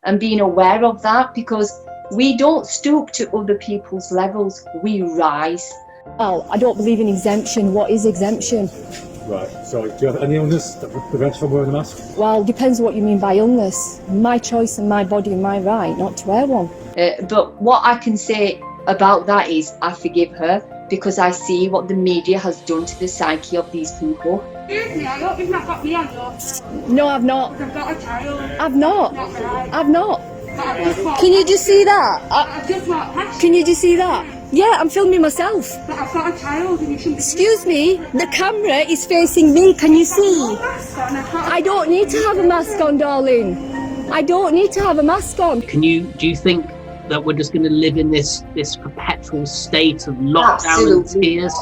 and being aware of that, because we don't stoop to other people's levels, we rise. Well, I don't believe in exemption. What is exemption? Right, so do you have any illness that prevents you from wearing a mask? Well, depends what you mean by illness. My choice and my body and my right not to wear one. But what I can say about that is I forgive her, because I see what the media has done to the psyche of these people. Excuse me, I hope you've not got me on though. No, I've not. I've got a child. I've not. Not right. I've not. But I've just walked Can you just see that? I've just walked past. Can you just see that? Yeah, I'm filming myself. But I've got a child and you shouldn't be. Excuse me, the camera is facing me. Can you see? I don't need to have a mask on, darling. I don't need to have a mask on. Do you think that we're just going to live in this perpetual state of lockdown and tears?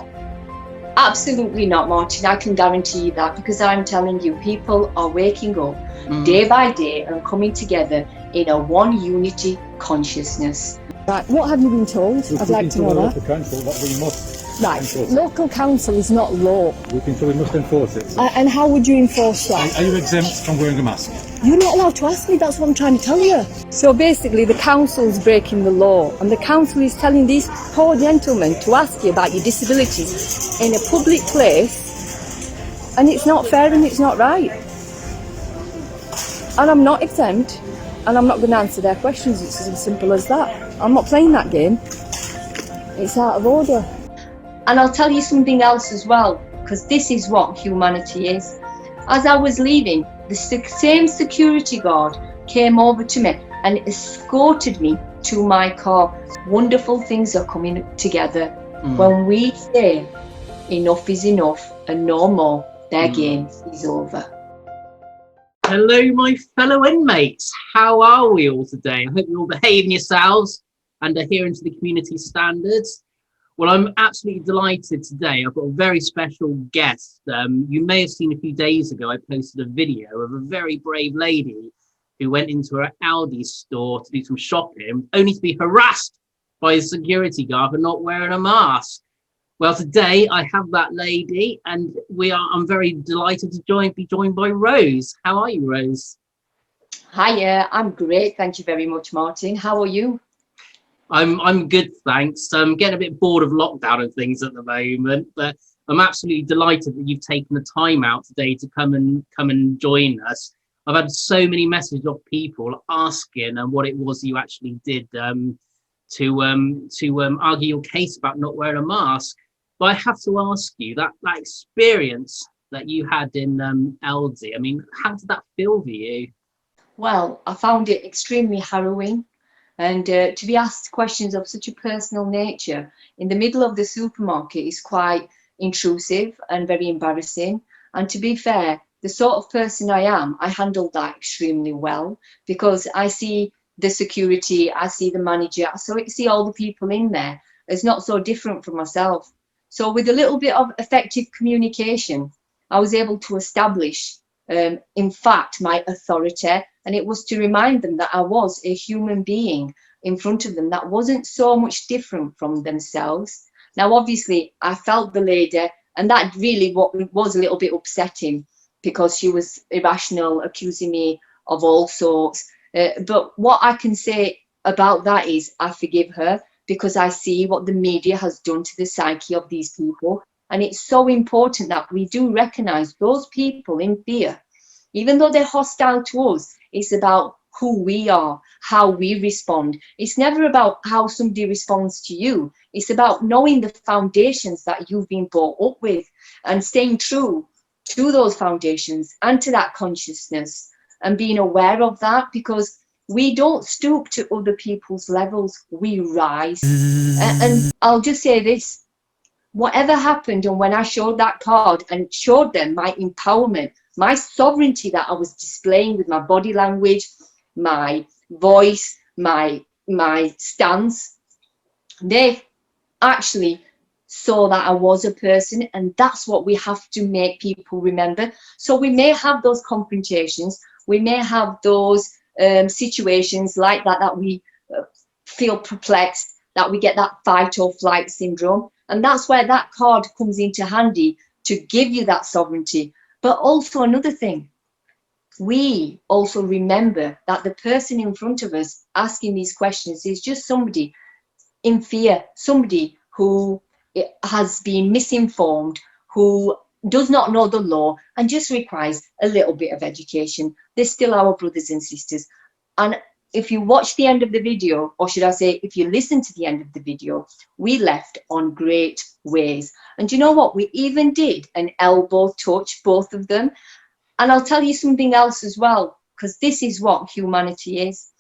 Absolutely not, Martin. I can guarantee you that, because I'm telling you, people are waking up day by day and coming together in a one unity consciousness. Right, what have you been told? I'd like to know that. The council that we must Right, enforce it. local council is not law. We've been told we must enforce it. And how would you enforce that? Are you exempt from wearing a mask? You're not allowed to ask me, that's what I'm trying to tell you. So basically the council's breaking the law, and the council is telling these poor gentlemen to ask you about your disabilities in a public place, and it's not fair and it's not right. And I'm not exempt, and I'm not going to answer their questions. It's as simple as that. I'm not playing that game. It's out of order. And I'll tell you something else as well, because this is what humanity is. As I was leaving, the same security guard came over to me and escorted me to my car. Wonderful things are coming together. When we say enough is enough and no more, their game is over. Hello, my fellow inmates. How are we all today? I hope you're all behaving yourselves and adhering to the community standards. Well, I'm absolutely delighted today. I've got a very special guest. You may have seen a few days ago, I posted a video of a very brave lady who went into her Aldi store to do some shopping, only to be harassed by a security guard for not wearing a mask. Well, today I have that lady, and I'm very delighted to be joined by Rose. How are you, Rose? Hiya, I'm great. Thank you very much, Martin. How are you? I'm good, thanks. I'm getting a bit bored of lockdown and things at the moment, but I'm absolutely delighted that you've taken the time out today to come and join us. I've had so many messages of people asking what it was you actually did to argue your case about not wearing a mask. But I have to ask you that experience that you had in Aldi. I mean, how did that feel for you? Well, I found it extremely harrowing. And to be asked questions of such a personal nature in the middle of the supermarket is quite intrusive and very embarrassing. And to be fair, the sort of person I am, I handled that extremely well, because I see the security, I see the manager, I see all the people in there. It's not so different from myself. So with a little bit of effective communication, I was able to establish, in fact, my authority. And it was to remind them that I was a human being in front of them that wasn't so much different from themselves. Now, obviously, I felt the lady, and that really was a little bit upsetting, because she was irrational, accusing me of all sorts. But what I can say about that is I forgive her, because I see what the media has done to the psyche of these people. And it's so important that we do recognise those people in fear. Even though they're hostile to us, it's about who we are, how we respond. It's never about how somebody responds to you. It's about knowing the foundations that you've been brought up with and staying true to those foundations and to that consciousness and being aware of that, because we don't stoop to other people's levels, we rise. And I'll just say this, whatever happened, and when I showed that card and showed them my empowerment, my sovereignty that I was displaying with my body language, my voice, my stance, they actually saw that I was a person. And that's what we have to make people remember. So we may have those confrontations, we may have those situations like that we feel perplexed, that we get that fight or flight syndrome. And that's where that card comes into handy to give you that sovereignty. But also another thing, we also remember that the person in front of us asking these questions is just somebody in fear, somebody who has been misinformed, who does not know the law and just requires a little bit of education. They're still our brothers and sisters. And if you watch the end of the video, or should I say, if you listen to the end of the video, we left on great ways. And you know what? We even did an elbow touch, both of them. And I'll tell you something else as well, because this is what humanity is.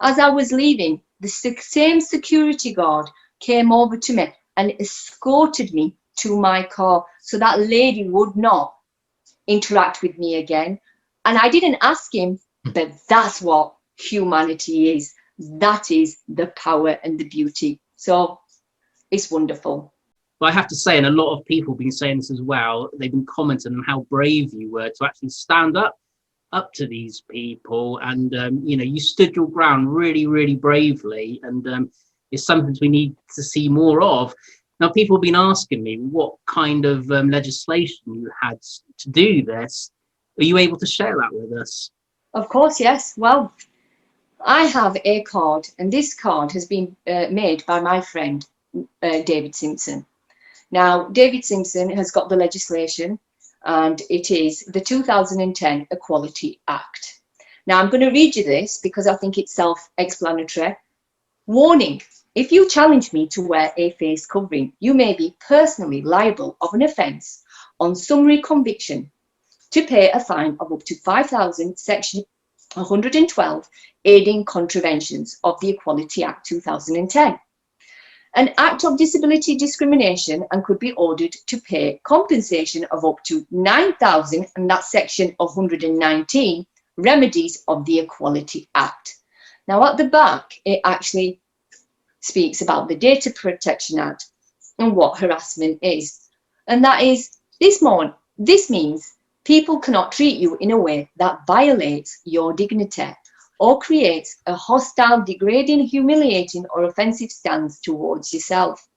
As I was leaving, the same security guard came over to me and escorted me to my car so that lady would not interact with me again. And I didn't ask him, but that's what humanity is. That is the power and the beauty. So it's wonderful. But I have to say, and a lot of people have been saying this as well, they've been commenting on how brave you were to actually stand up to these people. And, you know, you stood your ground really, really bravely. And it's something we need to see more of. Now, people have been asking me what kind of legislation you had to do this. Are you able to share that with us? Of course, yes. Well, I have a card, and this card has been made by my friend, David Simpson. Now, David Simpson has got the legislation, and it is the 2010 Equality Act. Now, I'm going to read you this because I think it's self-explanatory. Warning: if you challenge me to wear a face covering, you may be personally liable of an offence on summary conviction to pay a fine of up to 5,000, section 112, aiding contraventions of the Equality Act 2010. An act of disability discrimination and could be ordered to pay compensation of up to 9,000, and that's section 119, remedies of the Equality Act. Now at the back, it actually speaks about the Data Protection Act and what harassment is. And that is, this means people cannot treat you in a way that violates your dignity or creates a hostile, degrading, humiliating, or offensive stance towards yourself.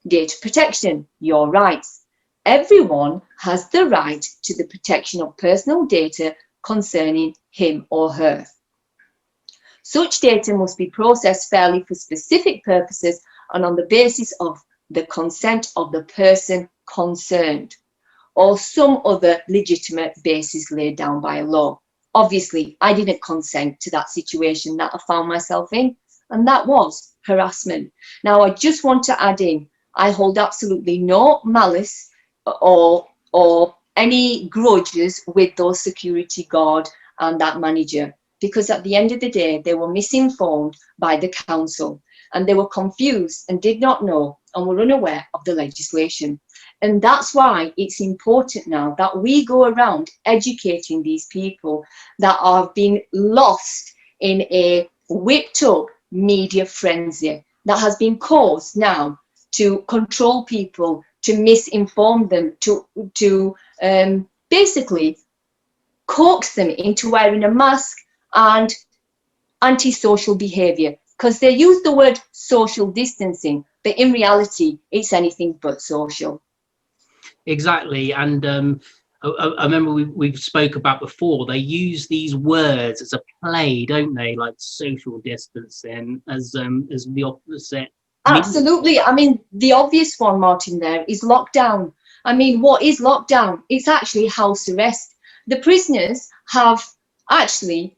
Data protection, your rights. Everyone has the right to the protection of personal data concerning him or her. Such data must be processed fairly for specific purposes and on the basis of the consent of the person concerned, or some other legitimate basis laid down by law. Obviously, I didn't consent to that situation that I found myself in, and that was harassment. Now, I just want to add in, I hold absolutely no malice or any grudges with those security guard and that manager, because at the end of the day, they were misinformed by the council and they were confused and did not know and were unaware of the legislation. And that's why it's important now that we go around educating these people that are being lost in a whipped up media frenzy that has been caused now to control people, to misinform them, to basically coax them into wearing a mask and antisocial behaviour, because they use the word social distancing, but in reality, it's anything but social. Exactly. And I remember we spoke about before, they use these words as a play, don't they? Like social distancing as the opposite. Absolutely. I mean, the obvious one, Martin, there is lockdown. I mean, what is lockdown? It's actually house arrest. The prisoners have actually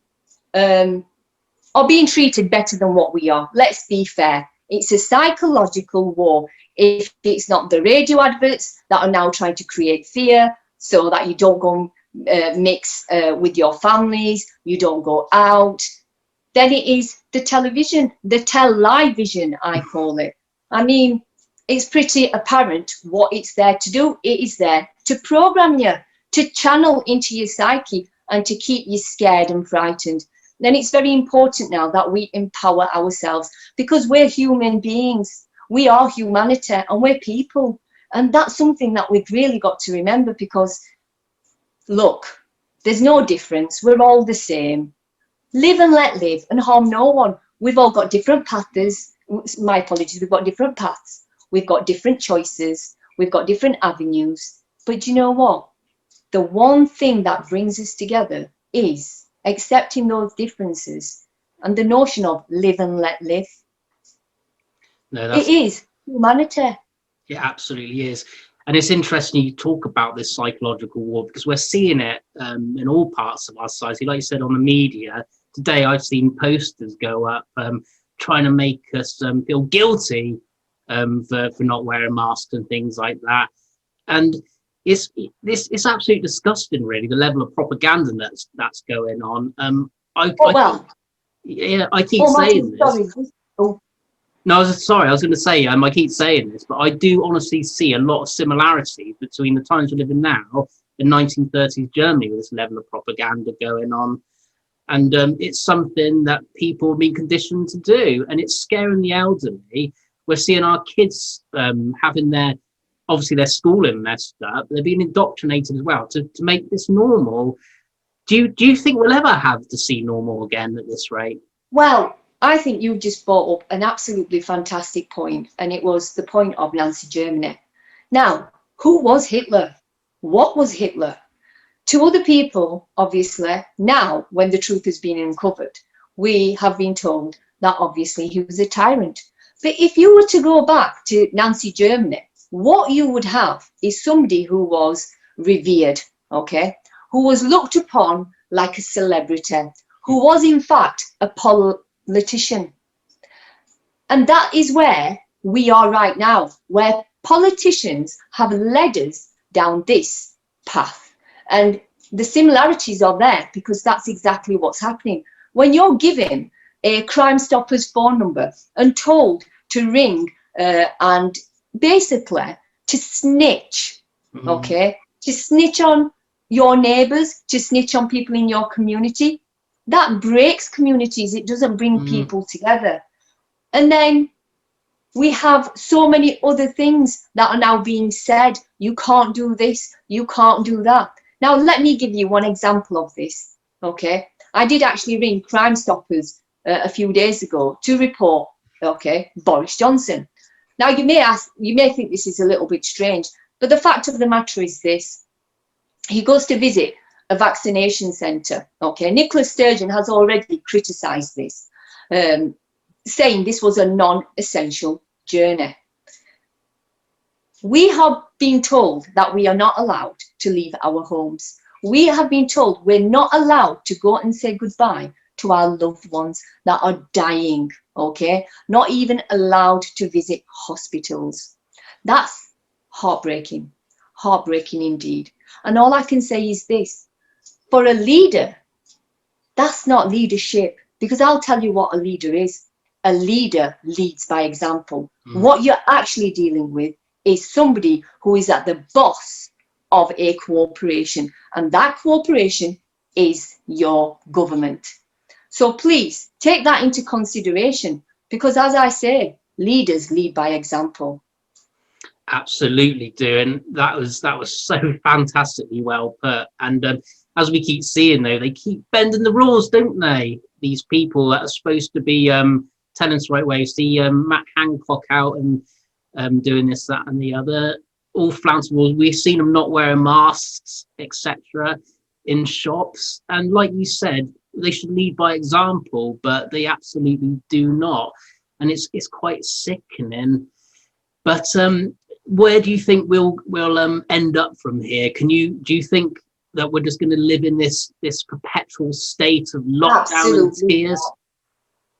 are being treated better than what we are. Let's be fair. It's a psychological war. If it's not the radio adverts that are now trying to create fear so that you don't go mix with your families, you don't go out, then it is the television, the tell-lie-vision, I call it. I mean, it's pretty apparent what it's there to do. It is there to program you, to channel into your psyche and to keep you scared and frightened. Then it's very important now that we empower ourselves, because we're human beings. We are humanity and we're people. And that's something that we've really got to remember, because, look, there's no difference. We're all the same. Live and let live and harm no one. We've all got different paths. My apologies, we've got different paths. We've got different choices. We've got different avenues. But you know what? The one thing that brings us together is accepting those differences and the notion of live and let live. No, It is humanity. it absolutely is. And it's interesting you talk about this psychological war, because we're seeing it in all parts of our society. Like you said, on the media today, I've seen posters go up trying to make us feel guilty for not wearing masks and things like that. And it's absolutely disgusting, really, the level of propaganda that's going on. I keep saying Martin, this. sorry. Oh, No, I was going to say, I keep saying this, but I do honestly see a lot of similarities between the times we live in now and 1930s Germany, with this level of propaganda going on. And it's something that people have been conditioned to do, and it's scaring the elderly. We're seeing our kids having obviously their schooling messed up. They're being indoctrinated as well to make this normal. Do you think we'll ever have to see normal again at this rate? well, I think you just brought up an absolutely fantastic point, and it was the point of Nazi Germany. Now, who was Hitler? What was Hitler? To other people, obviously, now when the truth has been uncovered, we have been told that obviously he was a tyrant. But if you were to go back to Nazi Germany, what you would have is somebody who was revered, okay, who was looked upon like a celebrity, who was in fact a politician. And that is where we are right now, where politicians have led us down this path. And the similarities are there, because that's exactly what's happening. When you're given a Crime Stoppers phone number and told to ring and basically to snitch, okay, to snitch on your neighbours, to snitch on people in your community, that breaks communities. It doesn't bring people together. And then we have so many other things that are now being said. You can't do this, you can't do that. Now, let me give you one example of this, okay? I did actually ring Crime Stoppers a few days ago to report, okay, Boris Johnson. Now, you may think this is a little bit strange, but the fact of the matter is this. He goes to visit a vaccination centre, okay? Nicola Sturgeon has already criticised this, saying this was a non-essential journey. We have been told that we are not allowed to leave our homes. We have been told we're not allowed to go and say goodbye to our loved ones that are dying, okay? Not even allowed to visit hospitals. That's heartbreaking, heartbreaking indeed. And all I can say is this, for a leader, that's not leadership, because I'll tell you what a leader is. A leader leads by example. What you're actually dealing with is somebody who is at the boss of a corporation, and that corporation is your government. So please take that into consideration, because as I say, leaders lead by example. Absolutely do, and that was so fantastically well put. And as we keep seeing, though, they keep bending the rules, don't they? These people that are supposed to be telling us the right way. See Matt Hancock out and doing this, that, and the other, all flouncing rules. We've seen them not wearing masks, etc., in shops. And like you said, they should lead by example, but they absolutely do not. And it's quite sickening. But where do you think we'll end up from here? Do you think that we're just going to live in this perpetual state of lockdown and tears? Not.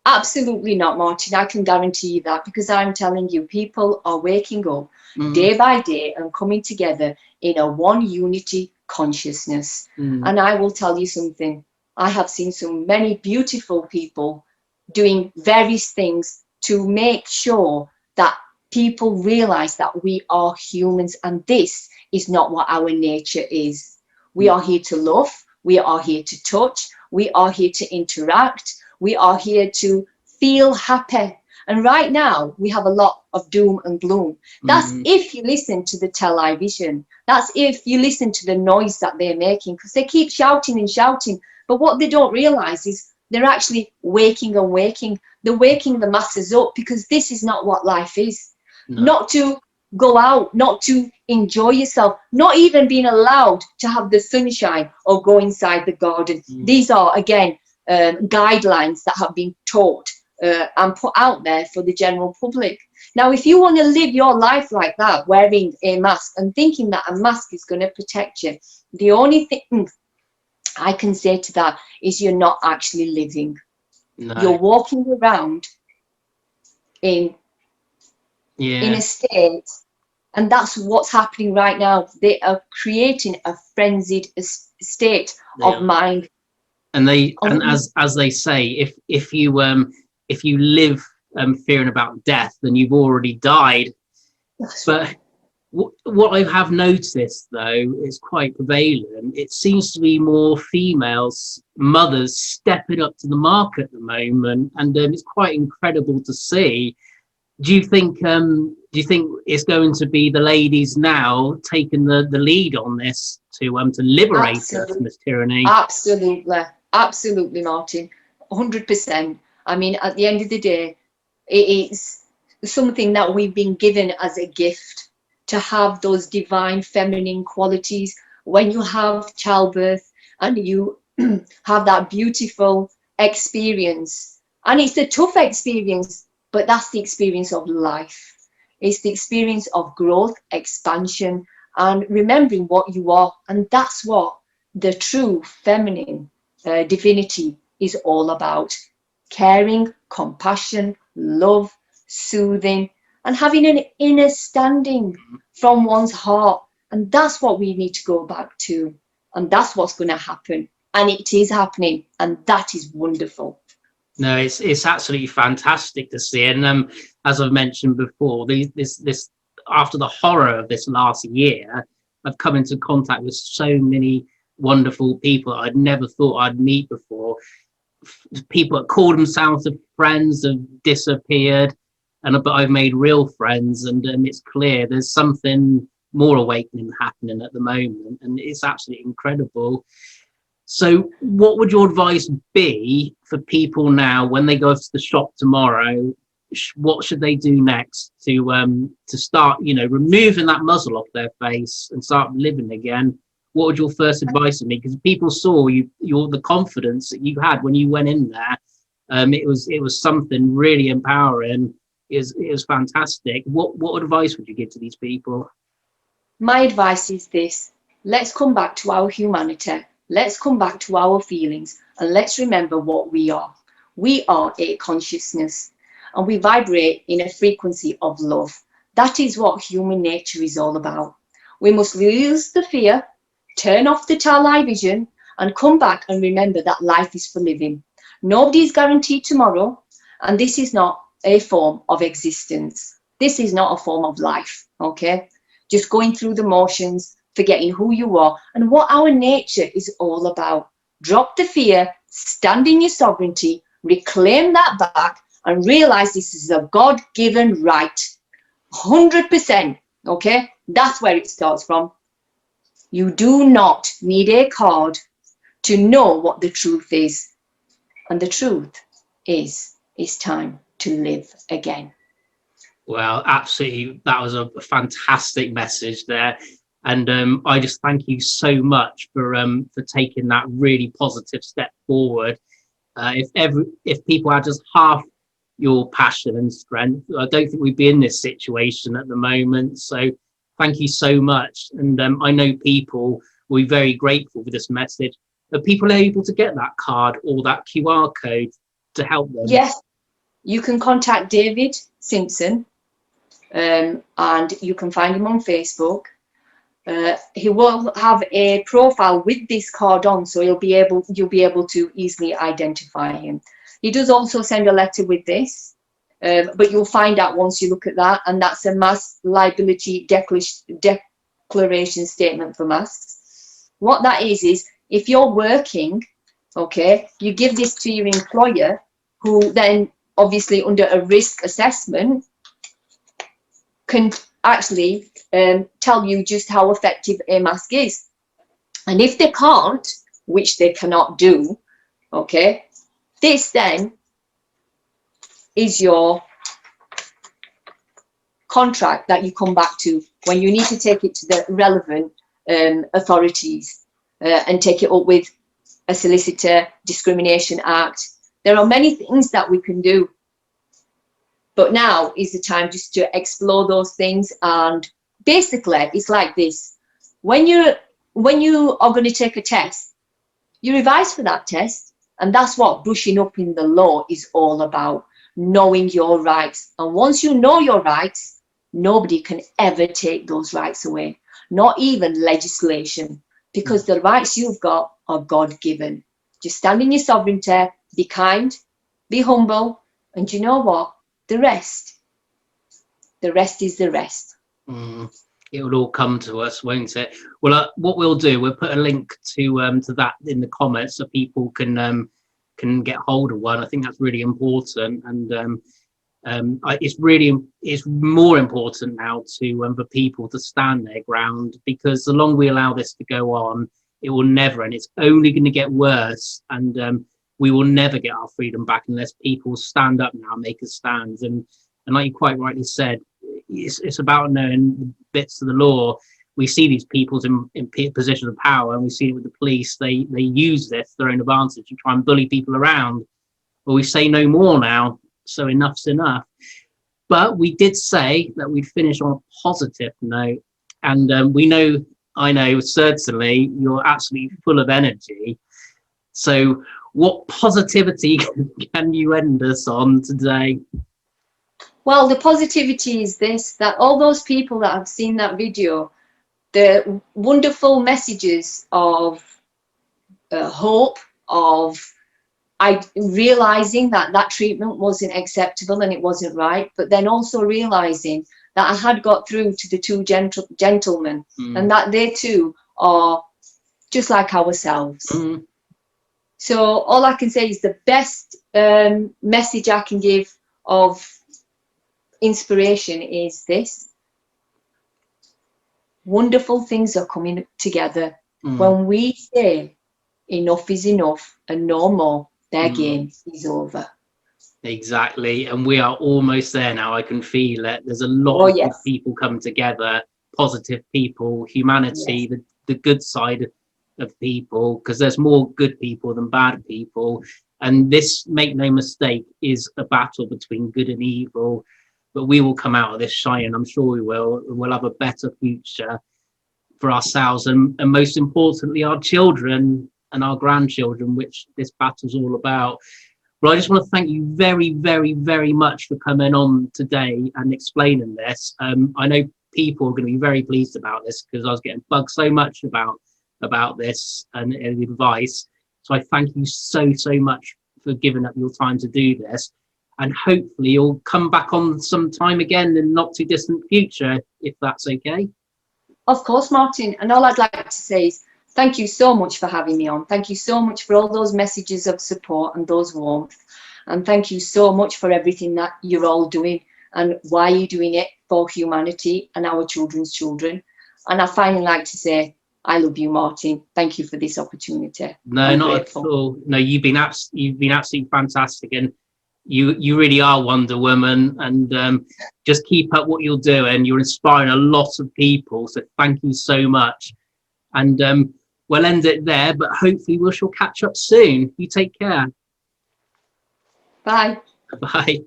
Absolutely not, Martin. I can guarantee you that, because I'm telling you, people are waking up day by day and coming together in a one unity consciousness. And I will tell you something. I have seen so many beautiful people doing various things to make sure that people realize that we are humans, and this is not what our nature is. We are here to love. We are here to touch. We are here to interact. We are here to feel happy. And right now, we have a lot of doom and gloom. That's if you listen to the television. That's if you listen to the noise that they're making, because they keep shouting and shouting. But what they don't realize is they're actually waking and waking. They're waking the masses up, because this is not what life is. No. Not to go out, not to enjoy yourself, not even being allowed to have the sunshine or go inside the garden. These are, again, guidelines that have been taught and put out there for the general public. Now, if you want to live your life like that, wearing a mask and thinking that a mask is going to protect you, the only thing I can say to that is you're not actually living. No. You're walking around in a state, and that's what's happening right now. They are creating a frenzied state of mind. And as they say, if you live fearing about death, then you've already died. But what I have noticed, though, is quite prevalent. It seems to be more females, mothers, stepping up to the mark at the moment, and it's quite incredible to see. Do you think it's going to be the ladies now taking the lead on this to liberate us from this tyranny? Absolutely, Martin, 100%. I mean, at the end of the day, it is something that we've been given as a gift, to have those divine feminine qualities when you have childbirth and you have that beautiful experience. And it's a tough experience, but that's the experience of life. It's the experience of growth, expansion, and remembering what you are. And that's what the true feminine divinity is all about. Caring, compassion, love, soothing, and having an inner standing from one's heart. And that's what we need to go back to. And that's what's going to happen. And it is happening. And that is wonderful. No, it's absolutely fantastic to see. And as I've mentioned before, this after the horror of this last year, I've come into contact with so many wonderful people I'd never thought I'd meet before. People that call themselves friends have disappeared, but I've made real friends, and it's clear there's something more awakening happening at the moment, and it's absolutely incredible. So what would your advice be for people now when they go to the shop tomorrow? What should they do next to start, removing that muzzle off their face and start living again? What would your first advice be? Because people saw the confidence that you had when you went in there. It was something really empowering. It was fantastic. What advice would you give to these people? My advice is this: let's come back to our humanity. Let's come back to our feelings, and let's remember what we are. We are a consciousness, and we vibrate in a frequency of love. That is what human nature is all about. We must lose the fear, turn off the tall-eye vision, and come back and remember that life is for living. Nobody is guaranteed tomorrow, and this is not a form of existence. This is not a form of life, okay? Just going through the motions, forgetting who you are and what our nature is all about. Drop the fear, stand in your sovereignty, reclaim that back, and realize this is a God-given right. 100%, okay? That's where it starts from. You do not need a card to know what the truth is. And the truth is, it's time to live again. Well, absolutely. That was a fantastic message there. And I just thank you so much for taking that really positive step forward. If people had just half your passion and strength, I don't think we'd be in this situation at the moment. So thank you so much. And I know people will be very grateful for this message. Are people able to get that card or that QR code to help them? Yes, you can contact David Simpson, and you can find him on Facebook. He will have a profile with this card on, so you'll be able to easily identify him. He does also send a letter with this, but you'll find out once you look at that, and that's a mass liability declaration statement for masks. What that is if you're working, okay, you give this to your employer, who then obviously under a risk assessment can actually tell you just how effective a mask is. And if they can't, which they cannot do, okay, this then is your contract that you come back to when you need to take it to the relevant authorities and take it up with a solicitor, Discrimination Act. There are many things that we can do, but now is the time just to explore those things. And basically it's like this: when you are going to take a test, you revise for that test, and that's what brushing up in the law is all about, knowing your rights. And once you know your rights, nobody can ever take those rights away, not even legislation, because the rights you've got are God-given. Just stand in your sovereignty, be kind, be humble, and you know what? The rest is the rest. It will all come to us, won't it? Well, what we'll do, we'll put a link to that in the comments so people can get hold of one. I think that's really important, and it's more important now to for people to stand their ground, because the longer we allow this to go on, it will never end. It's only going to get worse, and we will never get our freedom back unless people stand up now and make a stand. And like you quite rightly said, it's about knowing bits of the law. We see these people in positions of power, and we see it with the police. They use this to their own advantage and try and bully people around. But we say no more now, so enough's enough. But we did say that we'd finish on a positive note, and I know certainly you're absolutely full of energy. So what positivity can you end us on today? Well, the positivity is this: that all those people that have seen that video, the wonderful messages of hope, of realizing that treatment wasn't acceptable and it wasn't right, but then also realizing that I had got through to the two gentlemen, and that they too are just like ourselves. So all I can say is the best message I can give of inspiration is this: wonderful things are coming together when we say enough is enough and no more. Their game is over. Exactly, and we are almost there now. I can feel it. There's a lot of good people come together, positive people, humanity, the good side of people, because there's more good people than bad people. And this, make no mistake, is a battle between good and evil. But we will come out of this shining. I'm sure we will. We'll have a better future for ourselves, and most importantly, our children and our grandchildren, which this battle's all about. Well, I just want to thank you very, very, very much for coming on today and explaining this. I know people are going to be very pleased about this, because I was getting bugged so much about this and advice. So I thank you so much for giving up your time to do this. And hopefully you'll come back on some time again in the not too distant future, if that's okay. Of course, Martin. And all I'd like to say is thank you so much for having me on. Thank you so much for all those messages of support and those warmth. And thank you so much for everything that you're all doing and why you're doing it for humanity and our children's children. And I finally like to say, I love you, Martin. Thank you for this opportunity. No, I'm not grateful. at all. No, you've been absolutely fantastic, and you really are Wonder Woman. And just keep up what you're doing. You're inspiring a lot of people. So thank you so much. And we'll end it there, but hopefully we shall catch up soon. You take care. Bye. Bye.